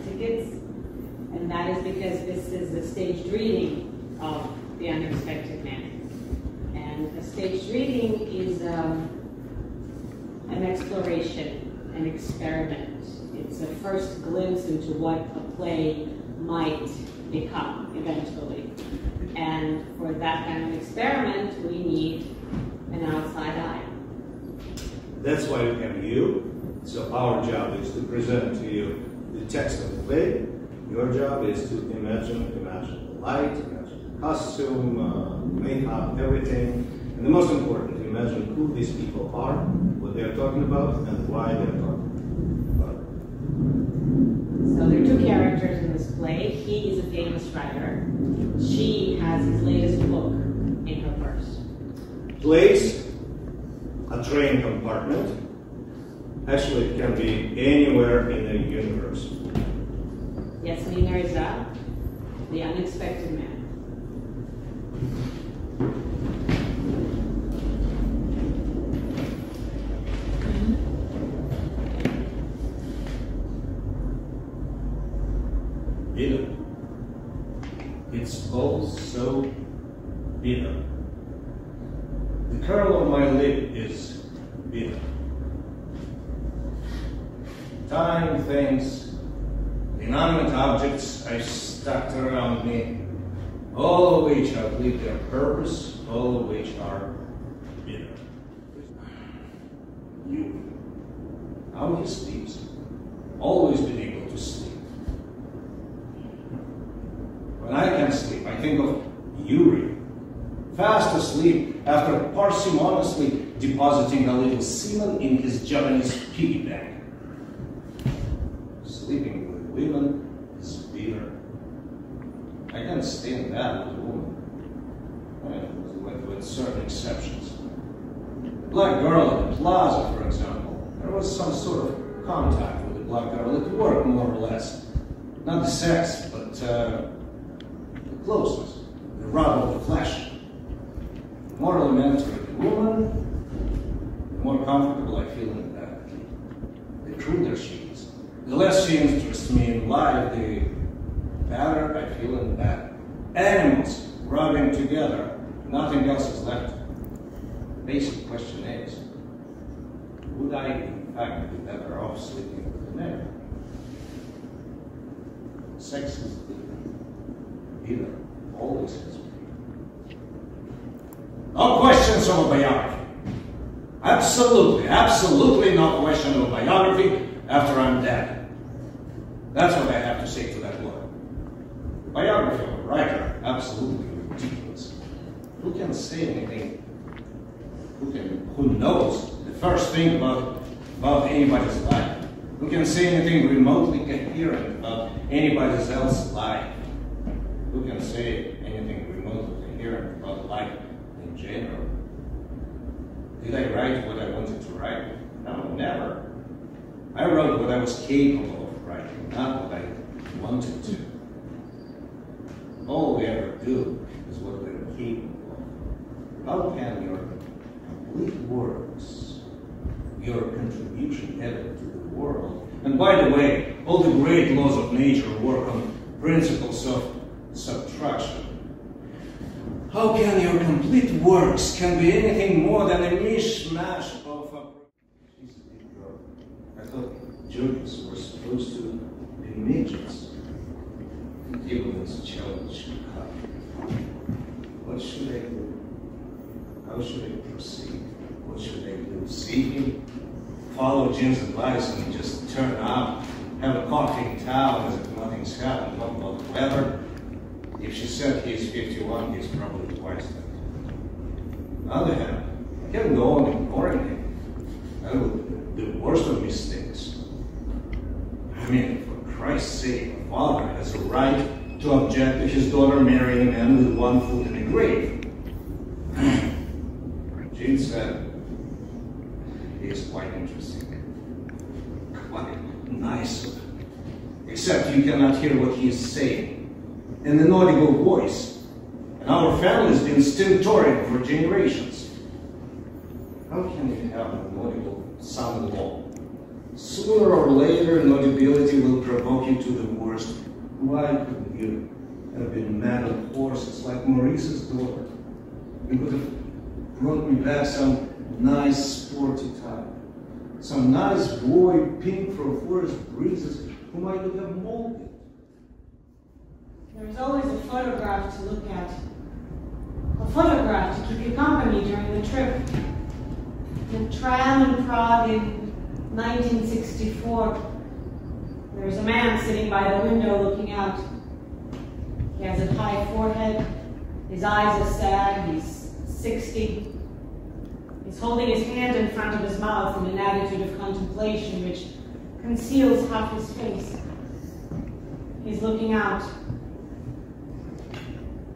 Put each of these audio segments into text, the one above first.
tickets, and that is because this is a staged reading of The Unexpected Man. And a staged reading is an exploration, an experiment. It's a first glimpse into what a play might become eventually. And for that kind of experiment, we need an outside eye. That's why we have you. So our job is to present to you the text of the play. Your job is to imagine the light, imagine the costume, makeup, everything. And the most important, imagine who these people are, what they're talking about, and why they're talking about it. So there are two characters in this play. He is a famous writer. She has his latest book in her purse. Place, a train compartment. Actually, it can be anywhere in the universe. Yasmin Reza, The Unexpected Man. Bitter. It's all so bitter. The curl of my lip is bitter. Time, things, inanimate objects I've stacked around me, all of which outlive their purpose, all of which are bitter. You. How he sleeps. Always been able to sleep. When I can't sleep, I think of Yuri, fast asleep after parsimoniously depositing a little semen in his Japanese piggy bank. Sleeping with women is bitter. I can't stand that with a woman, with certain exceptions. The black girl at the plaza, for example, there was some sort of contact with the black girl at work, more or less. Not the sex, but the closeness, the rub of the flesh. The more elementary the woman, the more comfortable I feel in bed. The cruder she is. The less she interests me in life, the better I feel in bed. Animals rubbing together, nothing else is left. The basic question is, would I in fact be better off sleeping with a man? Sex is bitter, always has been. No questions of a biography. Absolutely no question of a biography after I'm dead. That's what I have to say to that lawyer. Biography of a writer, absolutely ridiculous. Who can say anything? Who knows the first thing about anybody's life? Who can say anything remotely coherent about anybody's else's life? Who can say anything remotely coherent about life in general? Did I write what I wanted to write? No, never. I wrote what I was capable of writing, not what I wanted to. All we ever do is what we're capable of. How can your complete works, your contribution ever to the world, and by the way, all the great laws of nature work on principles of subtraction. How can your complete works can be anything more than a mishmash of a... She's a big girl. I thought judges were supposed to be midgets. Even as a child should have. What should I do? How should I proceed? What should I do? See him? Follow Jim's advice and just turn up, have a coffee in town as if nothing's happened, talk about the weather. If she said he's 51, he's probably twice that. On the other hand, I can't go on ignoring him. That would be the worst of mistakes. I mean, for Christ's sake, a father has a right to object to his daughter marrying a man with one foot in the grave. Jean said, he is quite interesting. Quite nice of him. Except you cannot hear what he is saying. In an audible voice. And our family's been stentorian for generations. How can you have an audible son-in-law? Sooner or later, nobility will provoke you to the worst. Why couldn't you have been mad on horses like Maurice's daughter? You could have brought me back some nice sporty type. Some nice boy pink from forest breezes whom I could have molded. There's always a photograph to look at. A photograph to keep you company during the trip. The tram in Prague in 1964. There's a man sitting by the window looking out. He has a high forehead. His eyes are sad. He's 60. He's holding his hand in front of his mouth in an attitude of contemplation which conceals half his face. He's looking out.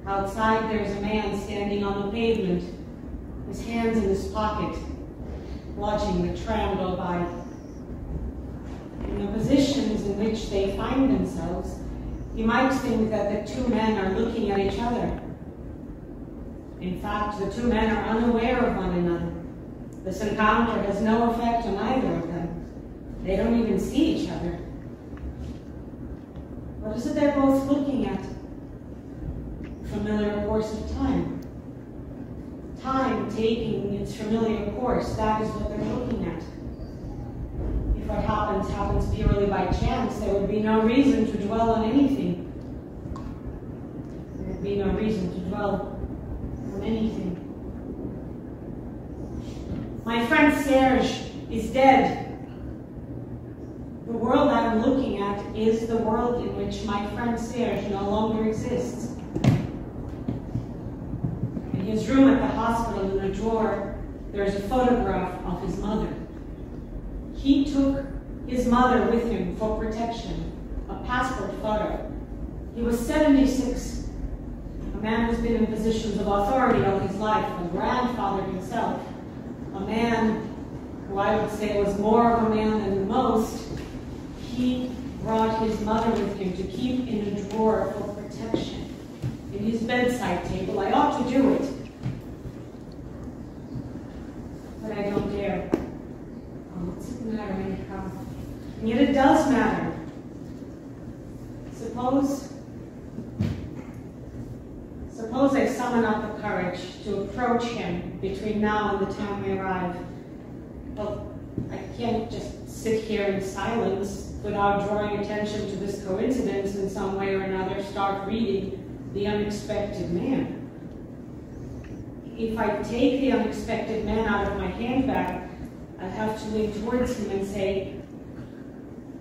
Outside there's a man standing on the pavement, his hands in his pocket, watching the tram go by. In the positions in which they find themselves, you might think that the two men are looking at each other. In fact, the two men are unaware of one another. This encounter has no effect on either of them. They don't even see each other. What is it they're both looking at? Familiar course of time. Time taking its familiar course, that is what they're looking at. If what happens happens purely by chance, there would be no reason to dwell on anything. There would be no reason to dwell on anything. My friend Serge is dead. The world I'm looking at is the world in which my friend Serge no longer exists. In his room at the hospital, in a drawer, there's a photograph of his mother. He took his mother with him for protection, a passport photo. He was 76, a man who's been in positions of authority all his life, a grandfather himself, a man who I would say was more of a man than most. He brought his mother with him to keep in a drawer for protection. In his bedside table. I ought to do it, but I don't dare. What's it matter anyhow? And yet it does matter. Suppose I summon up the courage to approach him between now and the time we arrive. Well, I can't just sit here in silence without drawing attention to this coincidence in some way or another, start reading The Unexpected Man. If I take The Unexpected Man out of my handbag, I have to lean towards him and say,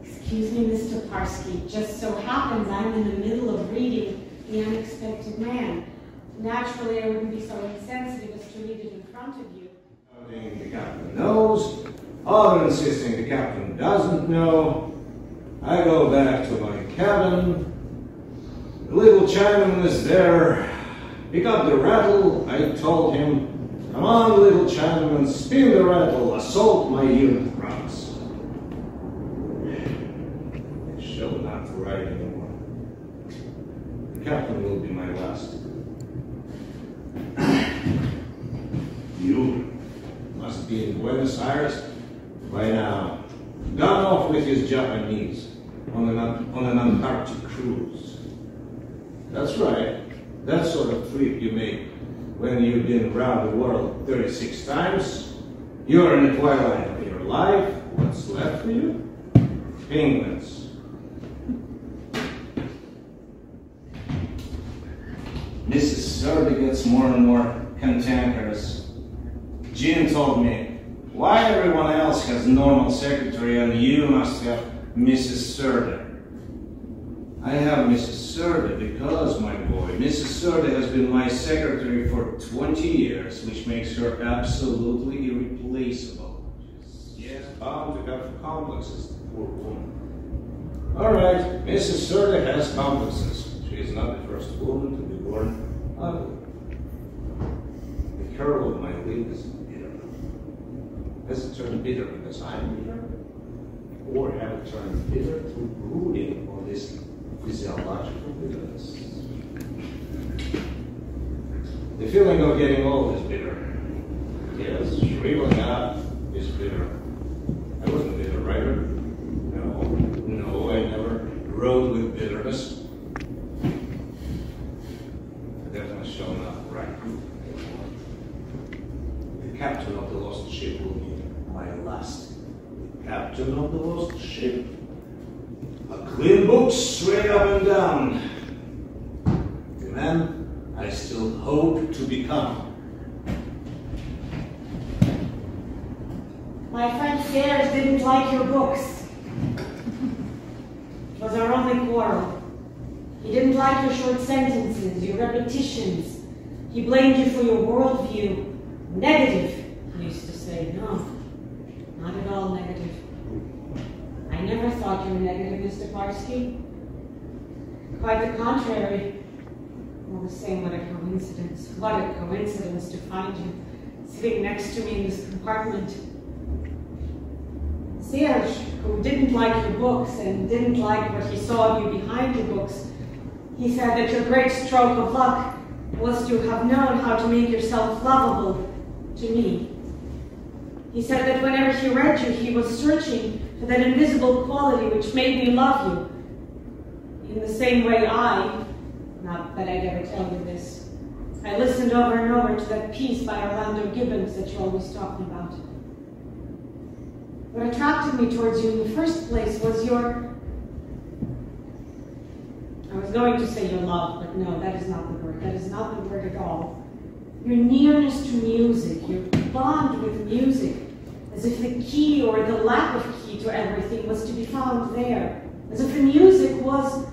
"Excuse me, Mr. Parsky, just so happens I'm in the middle of reading The Unexpected Man. Naturally, I wouldn't be so insensitive as to read it in front of you." The captain knows, other insisting the captain doesn't know. I go back to my cabin. The little Chinaman is there. Pick up the rattle, I told him. Come on, little Chinaman, spin the rattle, assault my unit promise. I shall not write anymore. The captain will be my last. You must be in Buenos Aires by now. Gone off with his Japanese on an Antarctic cruise. That's right. That sort of trip you make when you've been around the world 36 times. You're in the twilight of your life. What's left for you? Penguins. Mrs. Serdy gets more and more cantankerous. Jean told me, why everyone else has normal secretary and you must have Mrs. Serdy? I have Mrs. Serdy because, my boy, Mrs. Serdy has been my secretary for 20 years, which makes her absolutely irreplaceable. Yes, bound to have complexes, poor woman. All right, Mrs. Serdy has complexes. She is not the first woman to be born ugly. The curl of my lip is bitter. Has it turned bitter because I'm bitter? Or have it turned bitter through brooding on this physiological bitterness? The feeling of getting old is bitter. Yes, shriveling up is bitter. I wasn't bitter, right? shown up right. The captain of the lost ship will be my last. The captain of the lost ship. A clean book straight up and down. The man I still hope to become. My friend Serge didn't like your books. It was our only quarrel. He didn't like your short sentences, your repetitions. He blamed you for your worldview. Negative, he used to say. No, not at all negative. I never thought you were negative, Mr. Parsky. Quite the contrary. All the same, what a coincidence. What a coincidence to find you sitting next to me in this compartment. Serge, who didn't like your books and didn't like what he saw of you behind your books, he said that your great stroke of luck was to have known how to make yourself lovable to me. He said that whenever he read you, he was searching for that invisible quality which made me love you. In the same way not that I'd ever tell you this, I listened over and over to that piece by Orlando Gibbons that you're always talking about. What attracted me towards you in the first place was I was going to say your love, but no, that is not the word. That is not the word at all. Your nearness to music, your bond with music, as if the key or the lack of key to everything was to be found there, as if the music was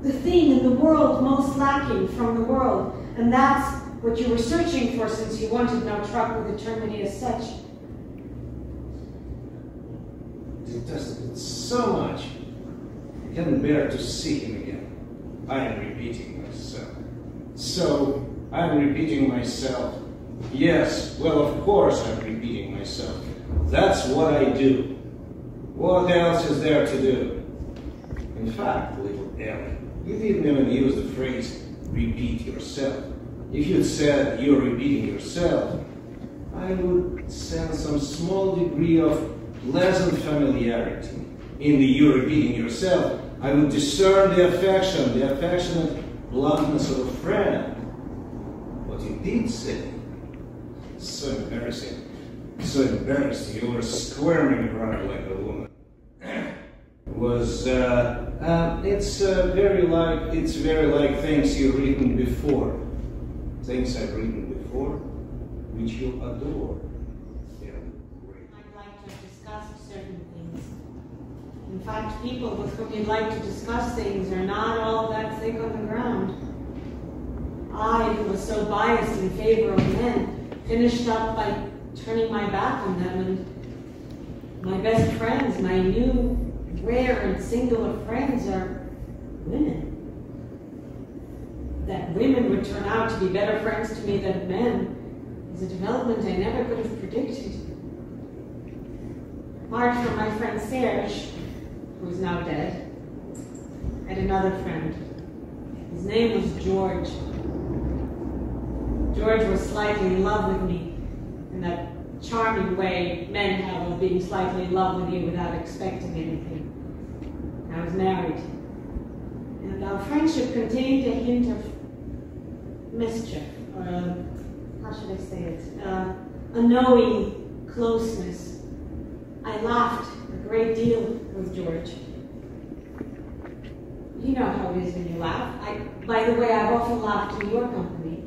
the thing in the world most lacking from the world, and that's what you were searching for since you wanted no truck with eternity as such. Detested it so much, I can't bear to see him again. I am repeating myself. So, I am repeating myself. Yes, well, of course I'm repeating myself. That's what I do. What else is there to do? In fact, little Ellie, you didn't even use the phrase, repeat yourself. If you'd said you're repeating yourself, I would sense some small degree of pleasant familiarity. In the you repeating yourself, I would discern the affectionate bluntness of a friend. What you did say, so embarrassing, you were squirming around like a woman, was, it's very like things you've written before. Things I've written before, which you adore. I'd like to discuss certain things. In fact, people with whom you'd like to discuss things are not all that thick on the ground. I, who was so biased in favor of men, finished up by turning my back on them, and my best friends, my new, rare and singular friends are women. That women would turn out to be better friends to me than men is a development I never could have predicted. Apart from my friend Serge, who is now dead, I had another friend. His name was George. George was slightly in love with me in that charming way men have of being slightly in love with you without expecting anything. I was married. And our friendship contained a hint of mischief, or how should I say it? A knowing closeness. I laughed a great deal with George. You know how it is when you laugh. By the way, I've often laughed in your company.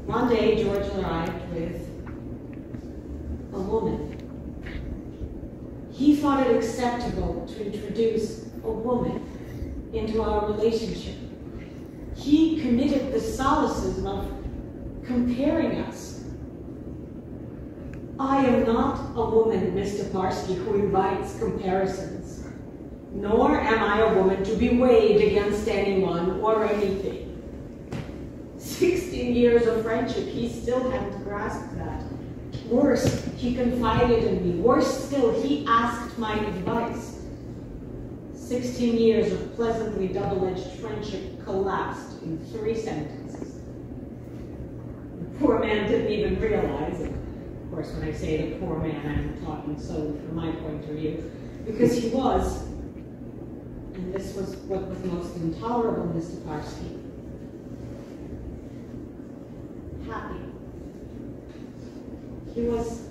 One day, George arrived with a woman. He thought it acceptable to introduce a woman into our relationship. He committed the solecism of comparing us. I am not a woman, Mr. Parsky, who invites comparisons. Nor am I a woman to be weighed against anyone or anything. 16 years of friendship, he still hadn't grasped that. Worse, he confided in me. Worse still, he asked my advice. 16 years of pleasantly double-edged friendship collapsed in 3 sentences. The poor man didn't even realize it. Of course, when I say the poor man, I'm talking solely from my point of view, because he was, and this was what was most intolerable, Mr. Parsky, happy. He was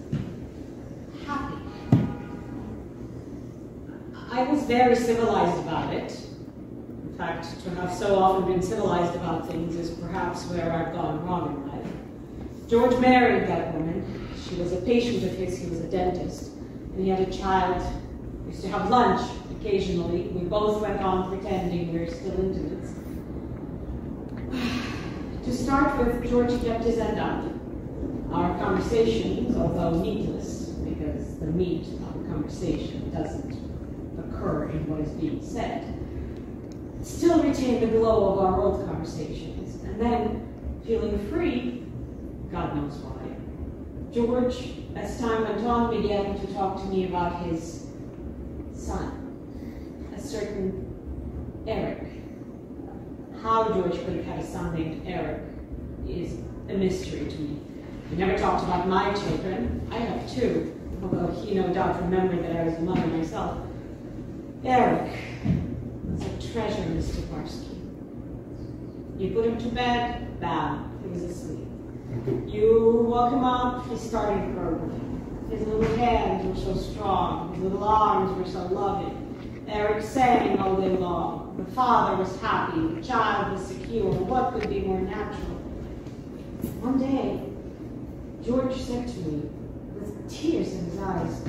happy. I was very civilized about it. In fact, to have so often been civilized about things is perhaps where I've gone wrong in life. George married that woman. She was a patient of his. He was a dentist. And he had a child. We used to have lunch occasionally. We both went on pretending we were still intimates. To start with, George kept his end up. Our conversations, although meatless, because the meat of a conversation doesn't occur in what is being said, still retained the glow of our old conversations. And then, feeling free, God knows why, George, as time went on, began to talk to me about his son, a certain Eric. How George could have had a son named Eric is a mystery to me. He never talked about my children. I have two, although he no doubt remembered that I was a mother myself. Eric was a treasure, Mr. Barsky. You put him to bed, bam, he was asleep. You woke him up, he started gurgling. His little hands were so strong, his little arms were so loving. Eric sang all day long. The father was happy, the child was secure. What could be more natural? One day, George said to me, with tears in his eyes,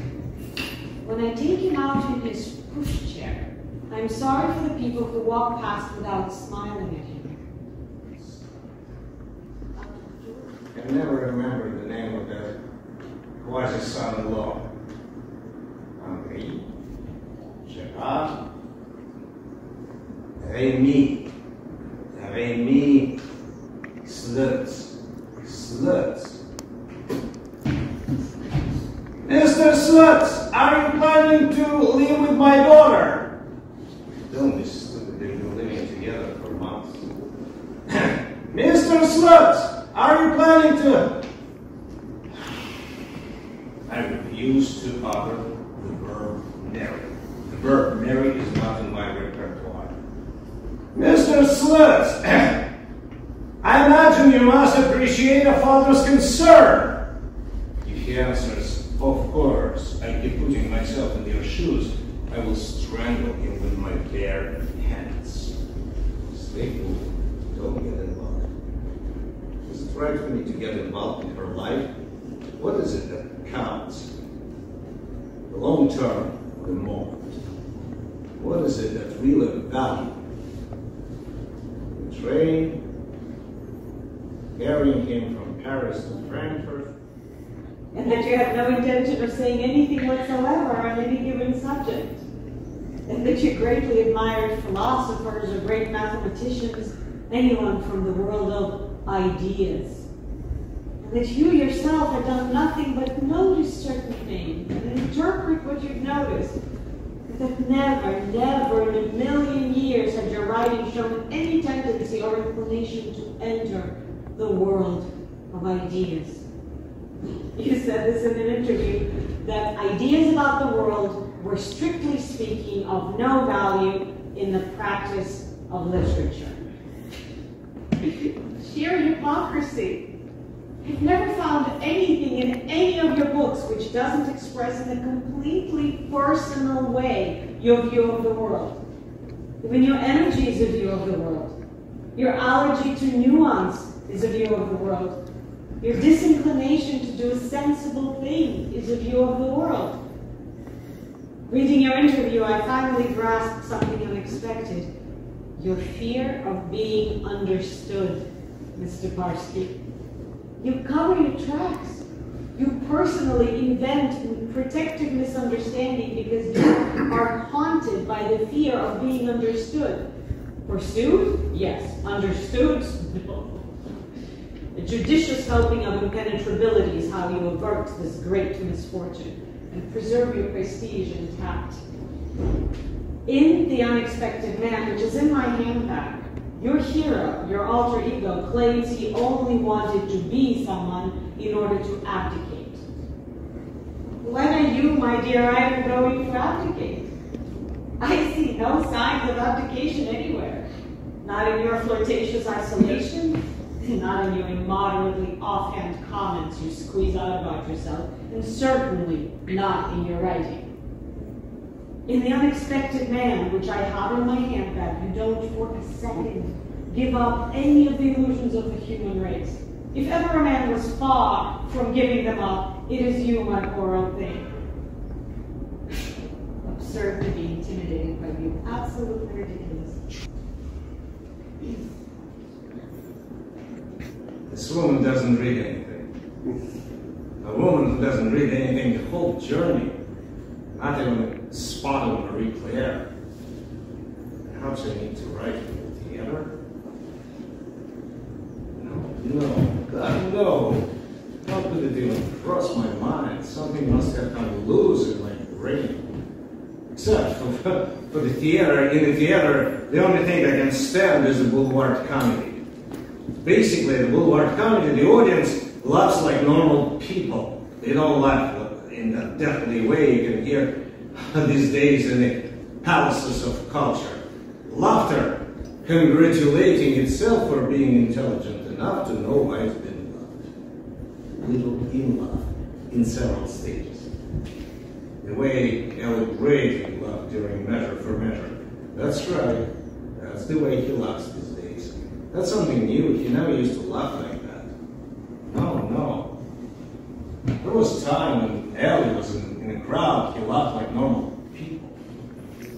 when I take him out in his pushchair, I'm sorry for the people who walk past without smiling at him. I never remembered the name of that quasi-son-in-law. Henri, Gerard, Rémi, Slutz. Mr. Slutz, are you planning to live with my daughter? Don't be stupid, they've been living together for months. Mr. Slutz, are you planning to... I refuse to utter the verb marry. The verb marry is not in my repertoire. Mr. Slutz, I imagine you must appreciate a father's concern. If he answers, of course, I keep putting myself in your shoes, I will strangle him with my bare hands. Stay cool. Don't get involved. Is it right for me to get involved in her life? What is it that counts? The long term or the moment? What is it that really values? The train carrying him from Paris to Frankfurt. And that you have no intention of saying anything whatsoever on any given subject. And that you greatly admired philosophers or great mathematicians, anyone from the world of ideas. And that you yourself had done nothing but notice certain things and interpret what you've noticed. That never in a million years had your writing shown any tendency or inclination to enter the world of ideas. You said this in an interview, that ideas about the world were strictly speaking of no value in the practice of literature. Sheer hypocrisy. You've never found anything in any of your books which doesn't express in a completely personal way your view of the world. Even your energy is a view of the world. Your allergy to nuance is a view of the world. Your disinclination to do a sensible thing is a view of the world. Reading your interview, I finally grasped something unexpected. Your fear of being understood, Mr. Barsky. You cover your tracks. You personally invent protective misunderstanding because you are haunted by the fear of being understood. Pursued? Yes. Understood? No. A judicious helping of impenetrability is how you avert this great misfortune and preserve your prestige intact. In The Unexpected Man, which is in my handbag, your hero, your alter ego, claims he only wanted to be someone in order to abdicate. When are you, my dear writer, going to abdicate? I see no signs of abdication anywhere. Not in your flirtatious isolation, Not on your immoderately offhand comments you squeeze out about yourself, and certainly not in your writing. In The Unexpected Man, which I have in my handbag, you don't for a second give up any of the illusions of the human race. If ever a man was far from giving them up, it is you, my poor old thing. Absurd to be intimidated by you. Absolutely ridiculous. This woman doesn't read anything. A woman who doesn't read anything the whole journey, not even a spot of Marie Claire. How do you need to write for the theater? No, God, no. How could it even cross my mind? Something must have come loose in my brain. Except for the theater. In the theater, the only thing I can stand is the boulevard comedy. Basically, the boulevard comedy, the audience laughs like normal people. They don't laugh in that deathly way you can hear these days in the palaces of culture. Laughter, congratulating itself for being intelligent enough to know why it's been loved. Little in love in several stages. The way Elliot Bradley loved during Measure for Measure. That's right. That's the way he laughs these days. That's something new. He never used to laugh like that. No. There was a time when Elliot was in a crowd, he laughed like normal people.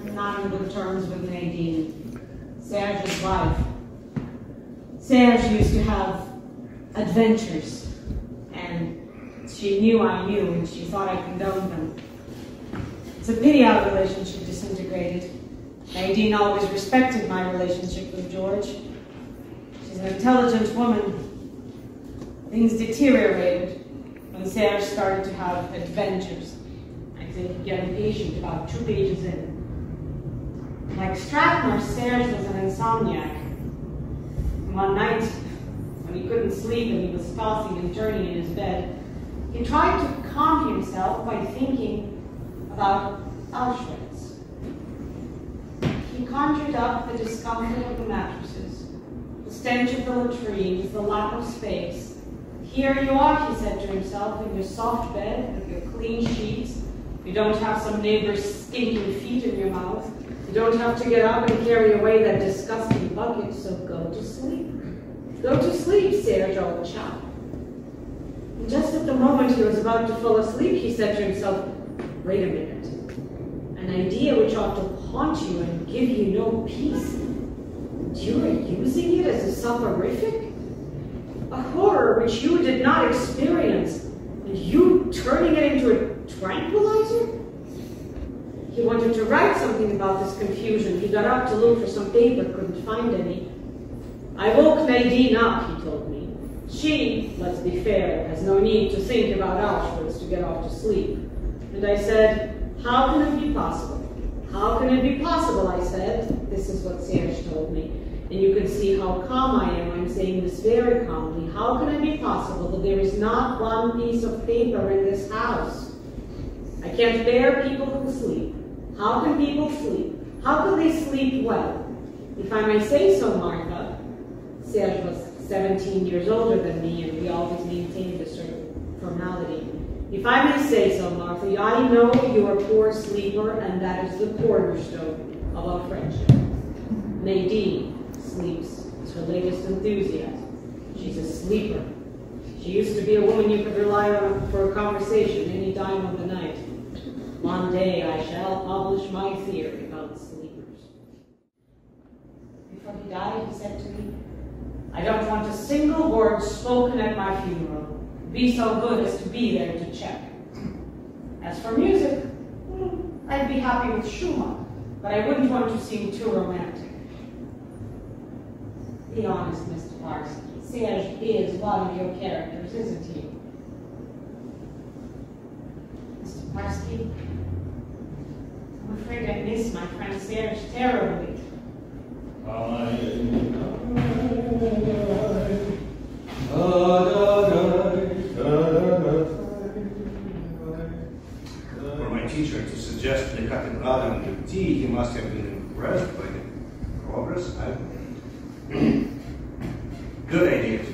I'm not on good terms with Nadine, Serge's wife. Serge used to have adventures, and she knew I knew, and she thought I condoned them. It's a pity our relationship disintegrated. Nadine always respected my relationship with George. She's an intelligent woman. Things deteriorated when Serge started to have adventures. I think he'd get impatient about 2 pages in. Like Strathmore, Serge was an insomniac. One night, when he couldn't sleep and he was tossing and turning in his bed, he tried to calm himself by thinking about Auschwitz. He conjured up the discomfort of the mattresses, the stench of the latrines, the lack of space. Here you are, he said to himself, in your soft bed with your clean sheets. You don't have some neighbor's stinking feet in your mouth. You don't have to get up and carry away that disgusting bucket, so go to sleep. Go to sleep, Serge, old chap. And just at the moment he was about to fall asleep, he said to himself, wait a minute. An idea which ought to haunt you and give you no peace. And you are using it as a soporific? A horror which you did not experience, and you turning it into a tranquilizer? He wanted to write something about this confusion. He got up to look for some paper, couldn't find any. I woke Nadine up, he told me. She, let's be fair, has no need to think about Auschwitz to get off to sleep. And I said, how can it be possible? How can it be possible, I said. This is what Serge told me. And you can see how calm I am. I'm saying this very calmly. How can it be possible that there is not one piece of paper in this house? I can't bear people who sleep. How can people sleep? How can they sleep well? If I may say so, Martha, Serge was 17 years older than me, and we always maintained a certain formality. If I may say so, Martha, I know you're a poor sleeper, and that is the cornerstone of our friendship. Nadine sleeps. It's her latest enthusiasm. She's a sleeper. She used to be a woman you could rely on for a conversation any time of the night. One day I shall publish my theory about sleepers. Before he died, he said to me, I don't want a single word spoken at my funeral. Be so good as to be there to check. As for music, I'd be happy with Schumann, but I wouldn't want to seem too romantic. Be honest, Mr. Parsky. Serge is one of your characters, isn't he? Mr. Parsky, I'm afraid I miss my friend Serge terribly. For my teacher to suggest the Cathedrale in tea, he must have been impressed by the progress I've made. Good idea to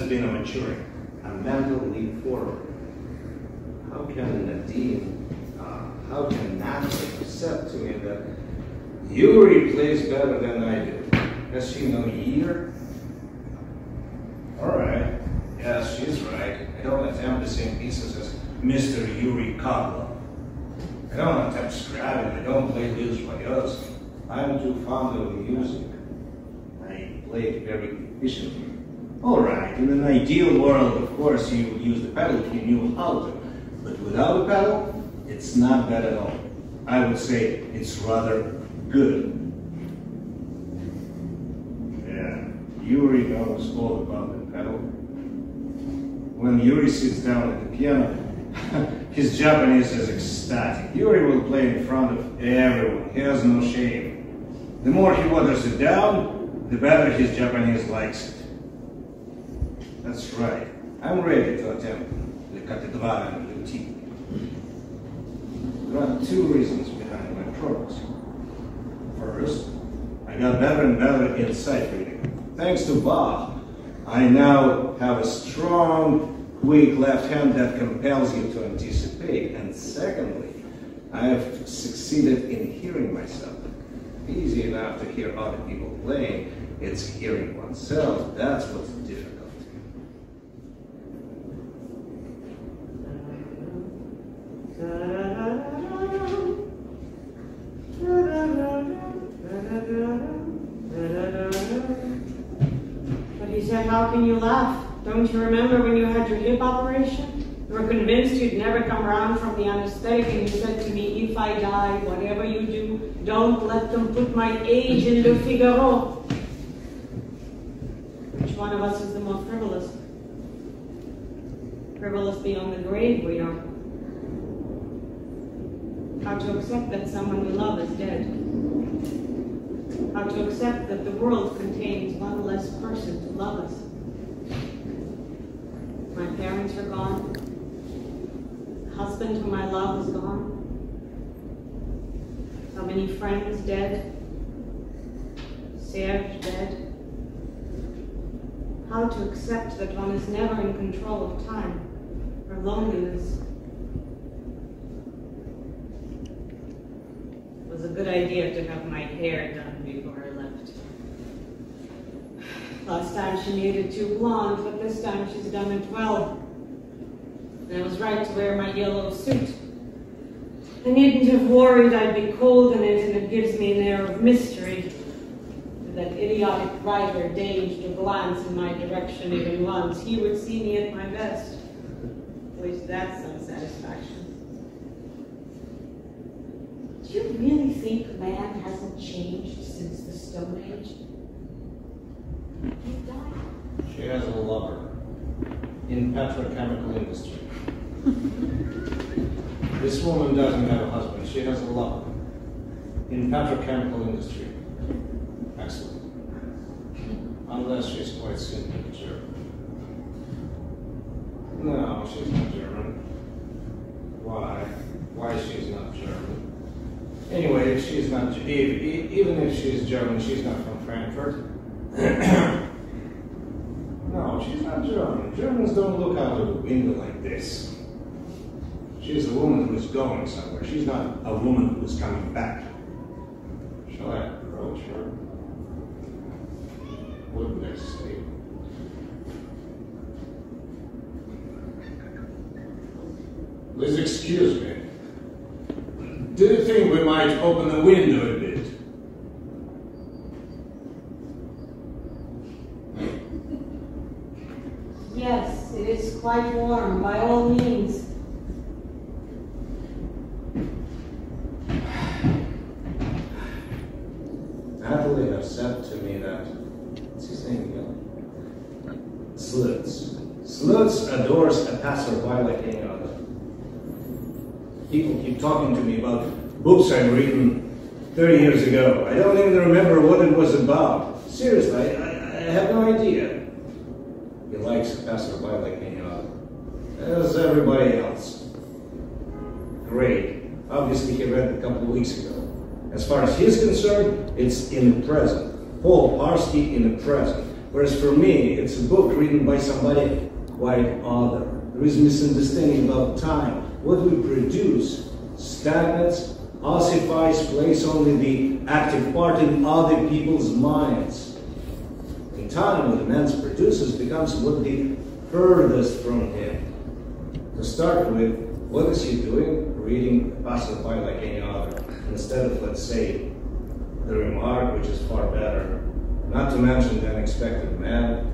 been a maturing, a mental leap forward. How can Natalie accept to me that Yuri plays better than I do? Has she no ear? Alright, yes, she's right. I don't attempt the same pieces as Mr. Yuri Kogla. I don't attempt scrapping, I don't play blues royals. I'm too fond of music. I play it very efficiently. Alright, in an ideal world, of course, you would use the pedal if you knew how to. But without a pedal, it's not bad at all. I would say it's rather good. Yeah, Yuri knows all about the pedal. When Yuri sits down at the piano, his Japanese is ecstatic. Yuri will play in front of everyone. He has no shame. The more he waters it down, the better his Japanese likes it. That's right. I'm ready to attempt the Catedrale and Lutti. There are two reasons behind my progress. First, I got better and better in sight reading. Thanks to Bach, I now have a strong, quick left hand that compels you to anticipate. And secondly, I have succeeded in hearing myself. Easy enough to hear other people playing. It's hearing oneself. That's what's difficult. But he said, how can you laugh? Don't you remember when you had your hip operation? You were convinced you'd never come around from the anesthetic, and you said to me, if I die, whatever you do, don't let them put my age in Le Figaro. Which one of us is the most frivolous? Frivolous beyond the grave we are. How to accept that someone we love is dead. How to accept that the world contains one less person to love us. My parents are gone. The husband whom I love is gone. So many friends dead. Serge dead. How to accept that one is never in control of time or loneliness. It was a good idea to have my hair done before I left. Last time she made it too blonde, but this time she's done it well. And I was right to wear my yellow suit. I needn't have worried I'd be cold in it, and it gives me an air of mystery. If that idiotic writer deigned to glance in my direction even once, he would see me at my best. At least that's some satisfaction. Do you really think man hasn't changed since the Stone Age? He died. She has a lover in petrochemical industry. This woman doesn't have a husband. She has a lover in petrochemical industry. Excellent. Unless she's quite simply German. No, she's not German. Why? Why she's not German? Anyway, if she's not, even if she's German, she's not from Frankfurt. No, she's not German. Germans don't look out of the window like this. She's a woman who is going somewhere. She's not a woman who is coming back. Shall I approach her? What would I say? Please excuse me. Do you think we might open the window a bit? Yes, it is quite warm, by all means. Natalie has said to me that, what's his name again? Slutz. Slutz adores a passerby like any other. People keep talking to me about books I've written 30 years ago. I don't even remember what it was about. Seriously, I have no idea. He likes a passerby like any other. As everybody else. Great. Obviously he read it a couple of weeks ago. As far as he's concerned, it's in the present. Paul Parsky in the present. Whereas for me, it's a book written by somebody quite other. There is misunderstanding about time. What we produce stagnates, ossifies, plays only the active part in other people's minds. In time, what man produces becomes what the furthest from him. To start with, what is he doing? Reading a passerby like any other, instead of, let's say, the remark, which is far better, not to mention the unexpected man,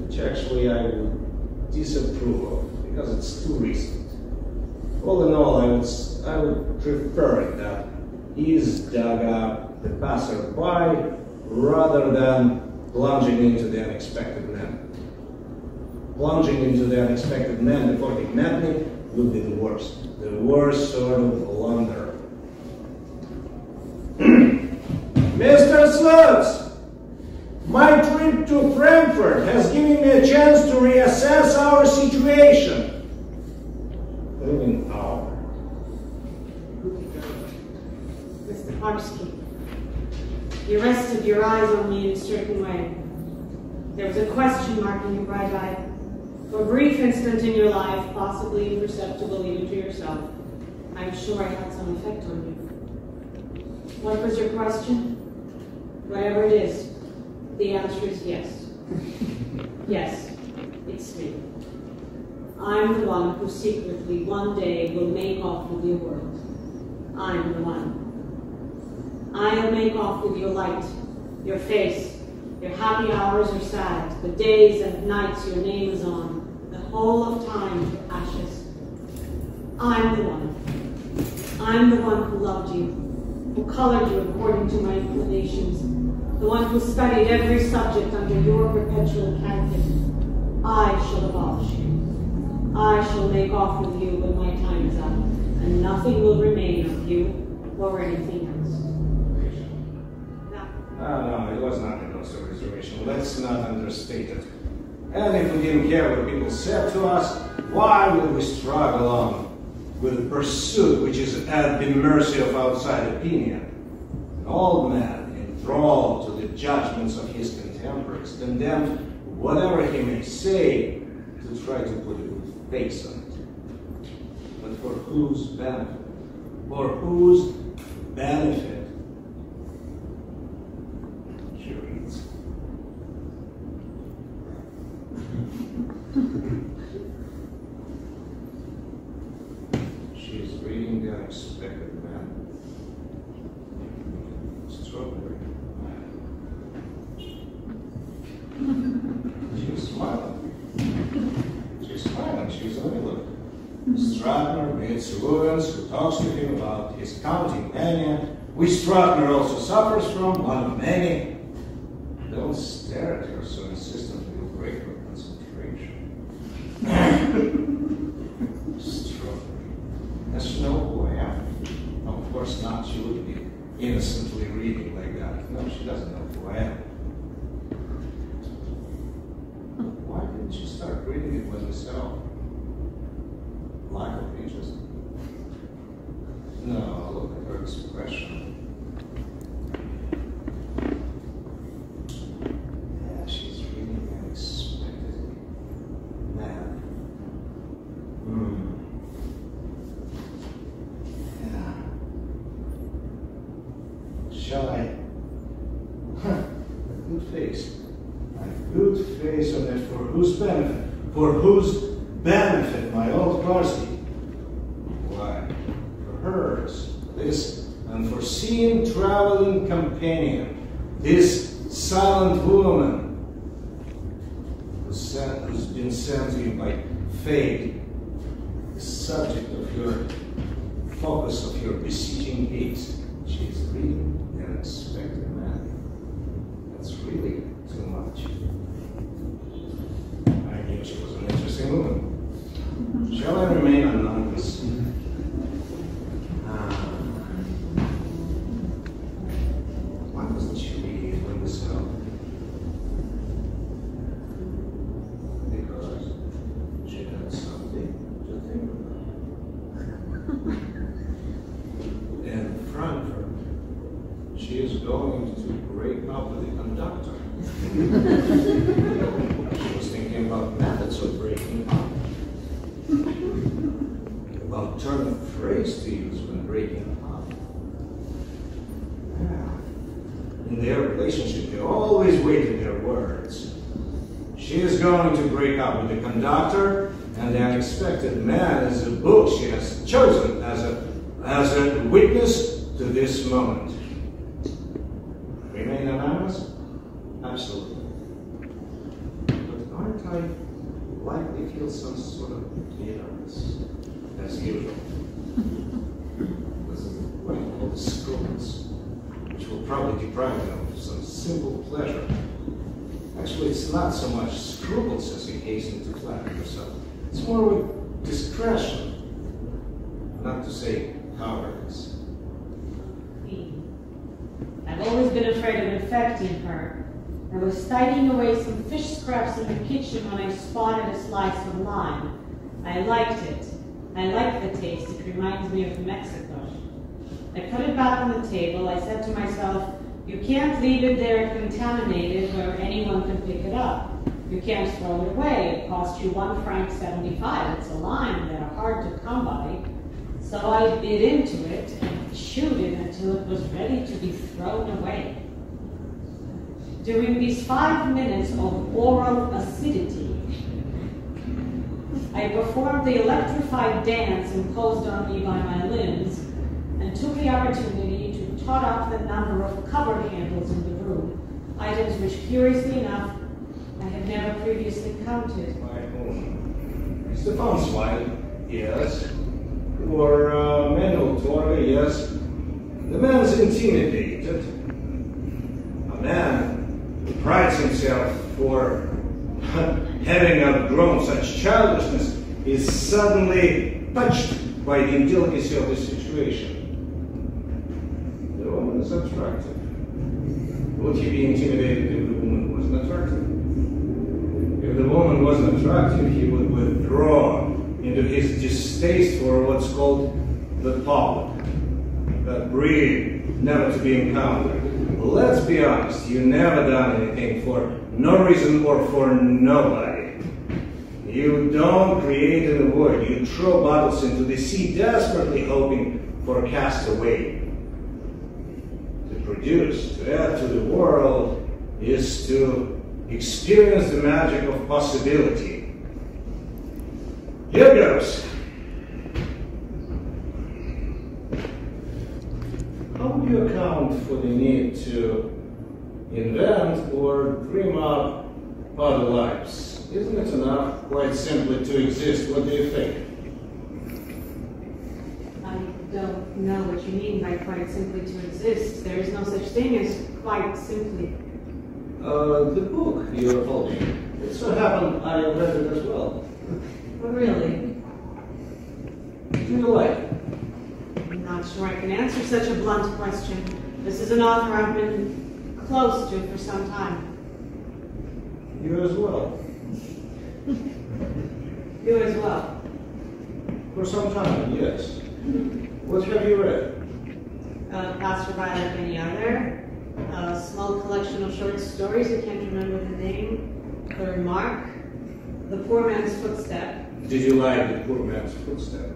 which actually I would disapprove of, because it's too recent. All in all, I would prefer it that he's dug up the passerby rather than plunging into the unexpected man. Plunging into the unexpected man before he met me would be the worst sort of blunder. Mr. Sluts, my trip to Frankfurt has given me a chance to reassess our situation. What do you mean, our? Mr. Parsky, you rested your eyes on me in a certain way. There was a question mark in your bright eye. For a brief instant in your life, possibly imperceptible even to yourself, I'm sure I had some effect on you. What was your question? Whatever it is, the answer is yes. Yes, it's me. I'm the one who secretly one day will make off with your world. I'm the one. I'll make off with your light, your face, your happy hours are sad, the days and nights your name is on, the whole of time to ashes. I'm the one. I'm the one who loved you, who colored you according to my inclinations, the one who studied every subject under your perpetual canopy. I shall abolish you. I shall make off with you when my time is up, and nothing will remain of you or anything else. No, it was not a cause of reservation. Let's not understate it. And if we didn't care what people said to us, why would we struggle on with a pursuit which is at the mercy of outside opinion? An old man, enthralled to the judgments of his contemporaries, condemned whatever he may say to try to put a good face on it. But for whose benefit? For whose benefit? She's reading The Unexpected Man. Strawberry. She's smiling. She's smiling. She's only looking. Stratner meets Rubens, who talks to him about his counting mania, which Stratner also suffers from, one of many. Don't stare at her so insistently, you'll break her concentration. Strawberry. Does she know who I am? No, of course not. She wouldn't be innocently reading like that. No, she doesn't know who I am. Why didn't she start reading it with herself? Lack of interest? No, look at her expression. Yeah, she's reading unexpectedly. Man. Yeah. Shall I? A good face. A good face on it. For whose benefit? For whose benefit, my old Parsky? Why? For hers. This unforeseen traveling companion. This silent woman who's been sent to you by fate. The subject of your focus of your beseeching gaze. She is reading The Unexpected Man. That's really too much. I knew she was an interesting woman. Shall I remain anonymous? Why wasn't she reading it when this fell? Because she had something to think about. In Frankfurt, she is going to break up with the conductor. She was thinking about methods of breaking up. About turn of phrase to use when breaking up. Yeah. In their relationship, they always waited their words. She is going to break up with the conductor, and the unexpected man is the book she has chosen as a witness to this moment. Remain anonymous? Absolutely. But aren't I likely to feel some sort of bitterness, as usual? This is what I call the scruples, which will probably deprive them of some simple pleasure. Actually, it's not so much scruples as you hasten to flatter yourself. It's more with discretion, not to say cowardice. I've always been afraid of infecting her. I was tidying away some fish scraps in the kitchen when I spotted a slice of lime. I liked it. I liked the taste. It reminds me of Mexico. I put it back on the table. I said to myself, you can't leave it there contaminated where anyone can pick it up. You can't throw it away. It costs you $1.75 franc. It's a lime. They're hard to come by. So I bit into it and chewed it until it was ready to be thrown away. During these 5 minutes of oral acidity, I performed the electrified dance imposed on me by my limbs and took the opportunity to tot up the number of cupboard handles in the room, items which, curiously enough, I had never previously counted. My own. Stefan smiled, yes. Or Manuel Torre, yes. The man's intimidated. A man who prides himself for having outgrown such childishness is suddenly touched by the indelicacy of the situation. The woman is attractive. Would he be intimidated if the woman wasn't attractive? If the woman wasn't attractive, he would withdraw into his distaste for what's called the public, that breed never to be encountered. Let's be honest, you never done anything for no reason or for nobody. You don't create in the void, you throw bottles into the sea desperately hoping for a castaway. To produce, to add to the world, is to experience the magic of possibility. Here goes. How do you account for the need to invent or dream up other lives? Isn't it enough, quite simply, to exist? What do you think? I don't know what you mean by quite simply to exist. There is no such thing as quite simply. The book you're holding. It so happened I read it as well. But really? Do you like it? I'm not sure I can answer such a blunt question. This is an author I've been close to for some time. You as well. You as well. For some time, yes. What have you read? Passerby Like Any Other. A small collection of short stories. I can't remember the name. The Remark. The Poor Man's Footstep. Did you like The Poor Man's Footstep?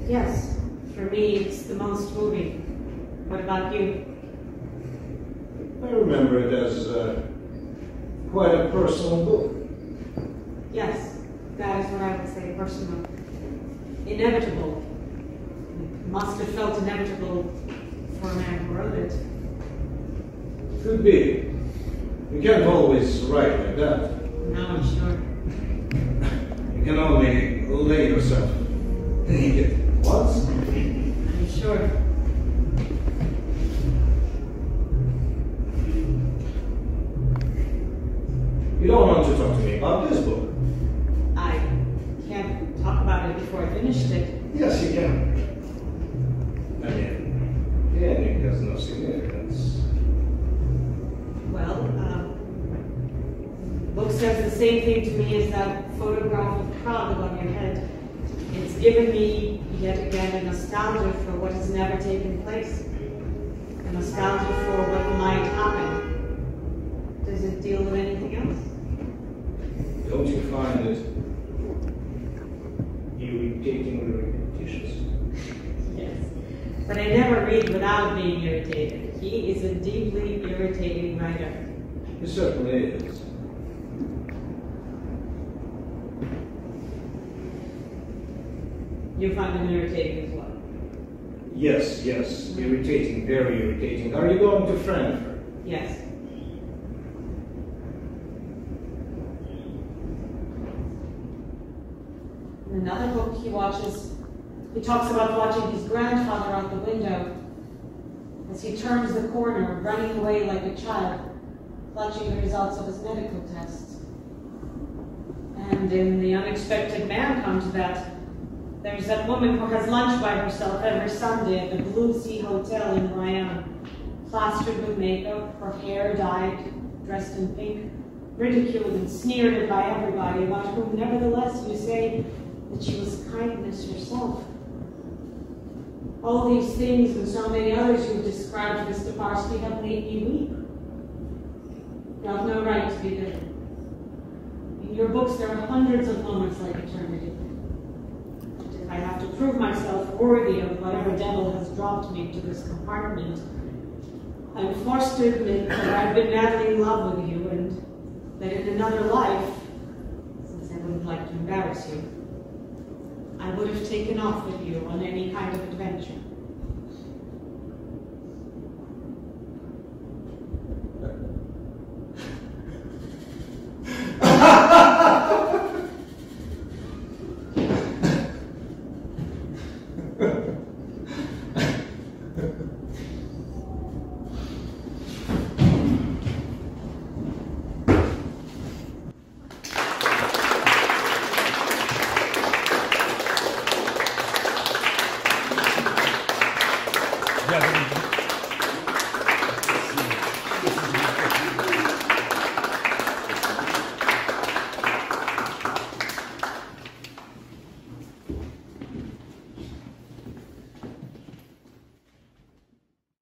Yes. For me, it's the most moving. What about you? I remember it as quite a personal book. Yes, that is what I would say, personal. Inevitable. It must have felt inevitable for a man who wrote it. Could be. You can't always write like that. No, I'm sure. You can only lay yourself naked once. I'm sure. You don't want to talk to me about this book. I can't talk about it before I finished it. Yes, you can. I mean, the ending has no significance. Well, the book says the same thing to me as that photograph of Prague on your head. It's given me, yet again, a nostalgia for what has never taken place. without being irritated. He is a deeply irritating writer. He certainly is. You find him irritating as well. Yes, yes, irritating, very irritating. Are you going to Frankfurt? Yes. In another book he talks about watching his grandfather out the window as he turns the corner, running away like a child, clutching the results of his medical tests. And in The Unexpected Man comes that there's that woman who has lunch by herself every Sunday at the Blue Sea Hotel in Royan, plastered with makeup, her hair dyed, dressed in pink, ridiculed and sneered at by everybody, about whom nevertheless you say that she was kindness herself. All these things and so many others you've described, Mr. Parsky, have made me weep. You have no right to be there. In your books there are hundreds of moments like eternity. I have to prove myself worthy of whatever devil has dropped me to this compartment. I'm forced to admit that I've been madly in love with you, and that in another life, since I wouldn't like to embarrass you, I would have taken off with you on any kind of adventure.